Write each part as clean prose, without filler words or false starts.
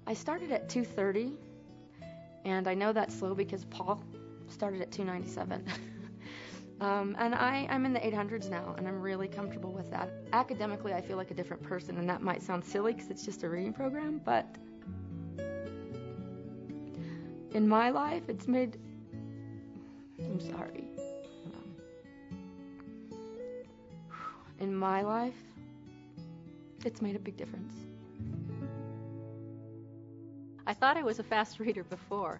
I started at 230, and I know that's slow because Paul started at 297. And I'm in the 800s now, and I'm really comfortable with that. Academically, I feel like a different person, and that might sound silly because it's just a reading program, but in my life, it's made... I'm sorry. In my life, it's made a big difference. I thought I was a fast reader before.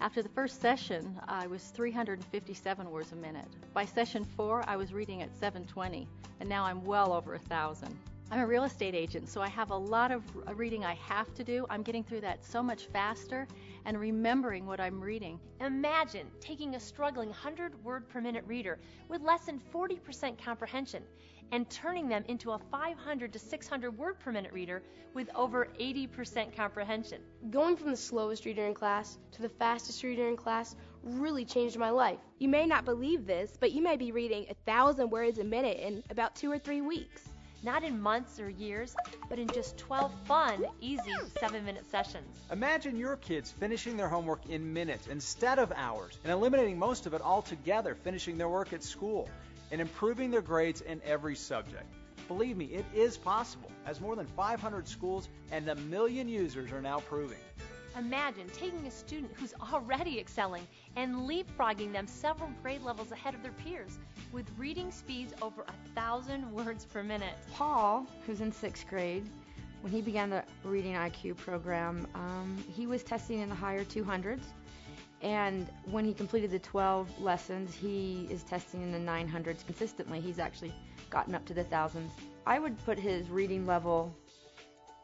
After the first session, I was 357 words a minute. By session 4, I was reading at 720, and now I'm well over 1,000. I'm a real estate agent, so I have a lot of reading I have to do. I'm getting through that so much faster and remembering what I'm reading. Imagine taking a struggling 100-word per minute reader with less than 40% comprehension and turning them into a 500 to 600 word per minute reader with over 80% comprehension. Going from the slowest reader in class to the fastest reader in class really changed my life. You may not believe this, but you may be reading 1,000 words a minute in about 2 or 3 weeks. Not in months or years, but in just 12 fun, easy 7-minute sessions. Imagine your kids finishing their homework in minutes instead of hours and eliminating most of it altogether, finishing their work at school and improving their grades in every subject. Believe me, it is possible, as more than 500 schools and 1 million users are now proving. Imagine taking a student who's already excelling and leapfrogging them several grade levels ahead of their peers with reading speeds over 1,000 words per minute. Paul, who's in 6th grade, when he began the Reading IQ program, he was testing in the higher 200s. And when he completed the 12 lessons, he is testing in the 900s consistently. He's actually gotten up to the thousands. I would put his reading level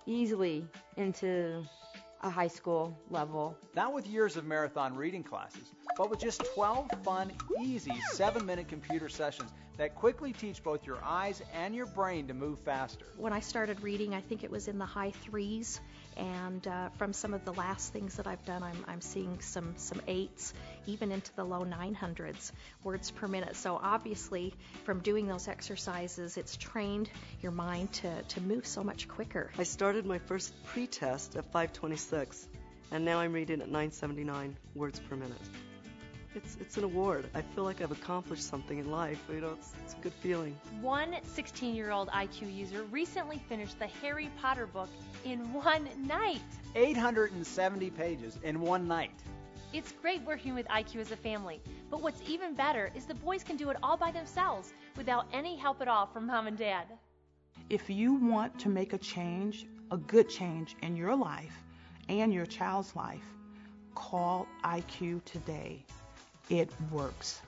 easily into a high school level. Not with years of marathon reading classes, but with just 12 fun, easy 7-minute computer sessions that quickly teach both your eyes and your brain to move faster. When I started reading, I think it was in the high 3s, and from some of the last things that I've done, I'm seeing some 8s, even into the low 900s words per minute. So obviously, from doing those exercises, it's trained your mind to move so much quicker. I started my first pre-test at 526, and now I'm reading at 979 words per minute. It's an award. I feel like I've accomplished something in life. It's a good feeling. One 16-year-old IQ user recently finished the Harry Potter book in one night. 870 pages in one night. It's great working with IQ as a family, but what's even better is the boys can do it all by themselves without any help at all from mom and dad. If you want to make a change, a good change in your life and your child's life, call IQ today. It works.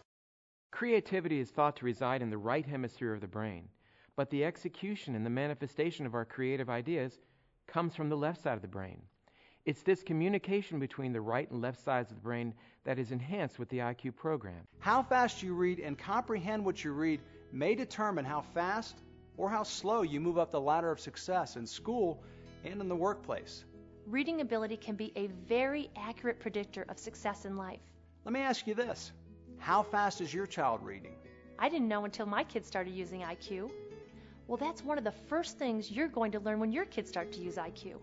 Creativity is thought to reside in the right hemisphere of the brain, but the execution and the manifestation of our creative ideas comes from the left side of the brain. It's this communication between the right and left sides of the brain that is enhanced with the IQ program. How fast you read and comprehend what you read may determine how fast or how slow you move up the ladder of success in school and in the workplace. Reading ability can be a very accurate predictor of success in life. Let me ask you this. How fast is your child reading? I didn't know until my kids started using IQ. Well, that's one of the first things you're going to learn when your kids start to use IQ.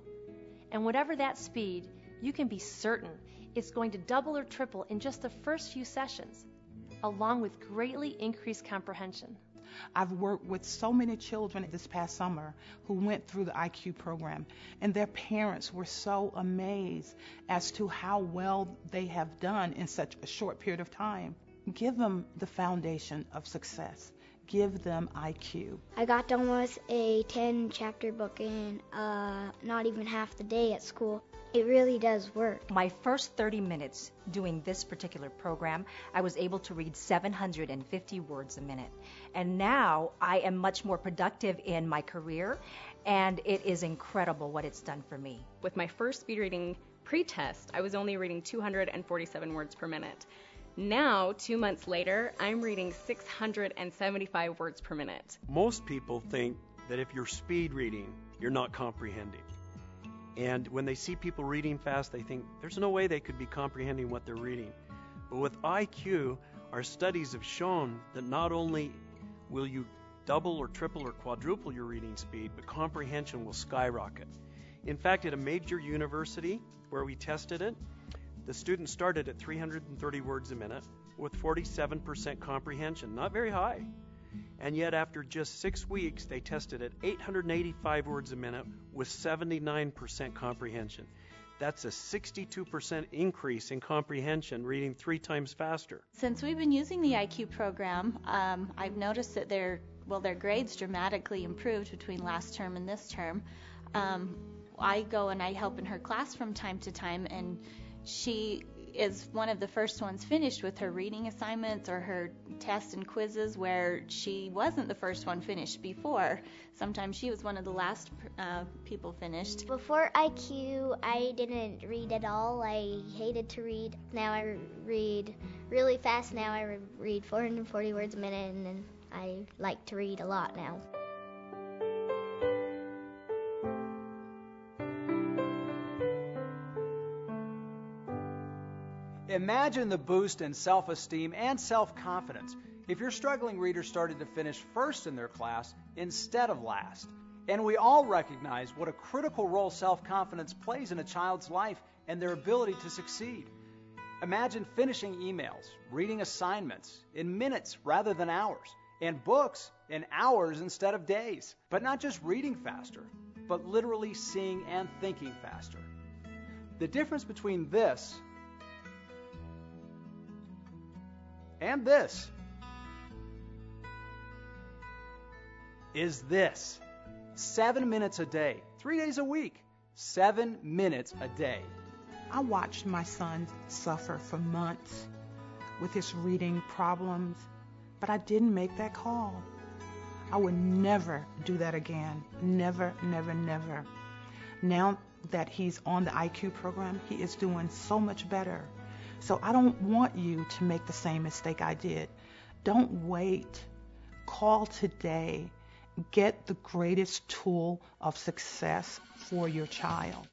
And whatever that speed, you can be certain it's going to double or triple in just the first few sessions, along with greatly increased comprehension. I've worked with so many children this past summer who went through the IQ program, and their parents were so amazed as to how well they have done in such a short period of time. Give them the foundation of success. Give them IQ. I got done with a 10-chapter book in not even half the day at school. It really does work. My first 30 minutes doing this particular program, I was able to read 750 words a minute. And now I am much more productive in my career, and it is incredible what it's done for me. With my first speed reading pre-test, I was only reading 247 words per minute. Now, 2 months later, I'm reading 675 words per minute. Most people think that if you're speed reading, you're not comprehending. And when they see people reading fast, they think there's no way they could be comprehending what they're reading. But with IQ, our studies have shown that not only will you double or triple or quadruple your reading speed, but comprehension will skyrocket. In fact, at a major university where we tested it, the students started at 330 words a minute with 47% comprehension. Not very high. And yet after just 6 weeks, they tested at 885 words a minute with 79% comprehension. That's a 62% increase in comprehension, reading 3 times faster. Since we've been using the IQ program, I've noticed that their grades dramatically improved between last term and this term. I go and I help in her class from time to time, and she is one of the first ones finished with her reading assignments or her tests and quizzes, where she wasn't the first one finished before. Sometimes she was one of the last people finished. Before IQ, I didn't read at all. I hated to read. Now I read really fast. Now I read 440 words a minute, and I like to read a lot now. Imagine the boost in self-esteem and self-confidence if your struggling reader started to finish first in their class instead of last. And we all recognize what a critical role self-confidence plays in a child's life and their ability to succeed. Imagine finishing emails, reading assignments in minutes rather than hours, and books in hours instead of days. But not just reading faster, but literally seeing and thinking faster. The difference between this and this is this. 7 minutes a day, 3 days a week, 7 minutes a day. I watched my son suffer for months with his reading problems, but I didn't make that call. I would never do that again. Never, never, never. Now that he's on the IQ program, he is doing so much better. So I don't want you to make the same mistake I did. Don't wait. Call today. Get the greatest tool of success for your child.